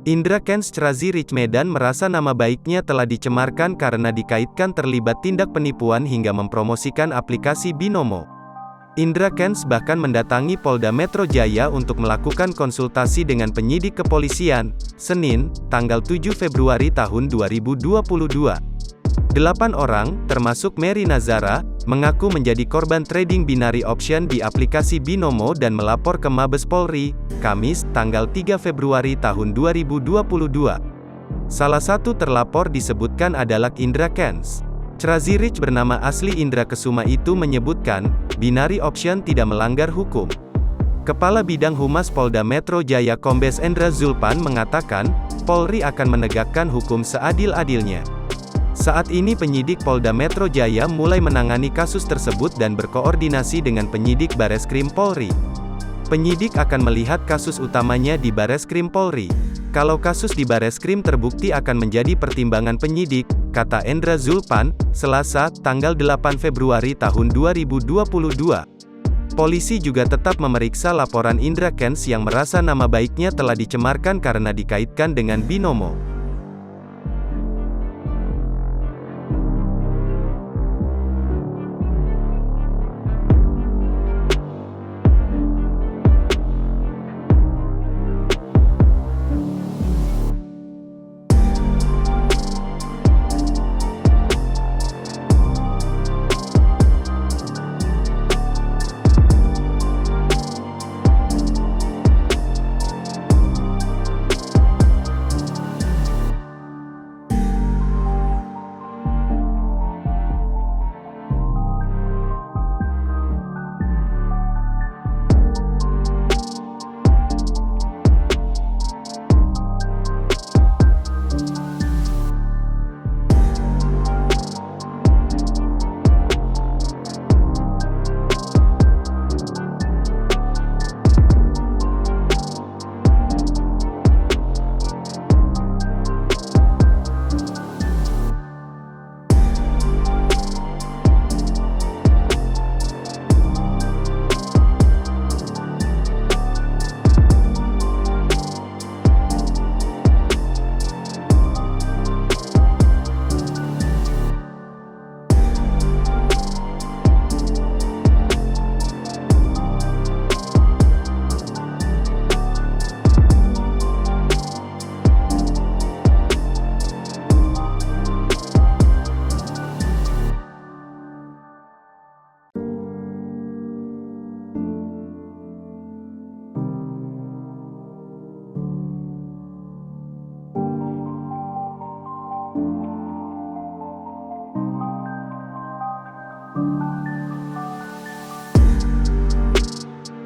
Indra Kents Crazy Rich Medan merasa nama baiknya telah dicemarkan karena dikaitkan terlibat tindak penipuan hingga mempromosikan aplikasi Binomo. Indra Kents bahkan mendatangi Polda Metro Jaya untuk melakukan konsultasi dengan penyidik kepolisian, Senin, tanggal 7 Februari tahun 2022. 8 orang, termasuk Mary Nazara, mengaku menjadi korban trading binary option di aplikasi Binomo dan melapor ke Mabes Polri, Kamis, tanggal 3 Februari tahun 2022. Salah satu terlapor disebutkan adalah Indra Kents. Crazy Rich bernama asli Indra Kesuma itu menyebutkan, binary option tidak melanggar hukum. Kepala Bidang Humas Polda Metro Jaya Kombes Endra Zulpan mengatakan, Polri akan menegakkan hukum seadil-adilnya. Saat ini penyidik Polda Metro Jaya mulai menangani kasus tersebut dan berkoordinasi dengan penyidik Bareskrim Polri. Penyidik akan melihat kasus utamanya di Bareskrim Polri. Kalau kasus di Bareskrim terbukti akan menjadi pertimbangan penyidik, kata Endra Zulpan, Selasa, tanggal 8 Februari tahun 2022. Polisi juga tetap memeriksa laporan Indra Kents yang merasa nama baiknya telah dicemarkan karena dikaitkan dengan Binomo.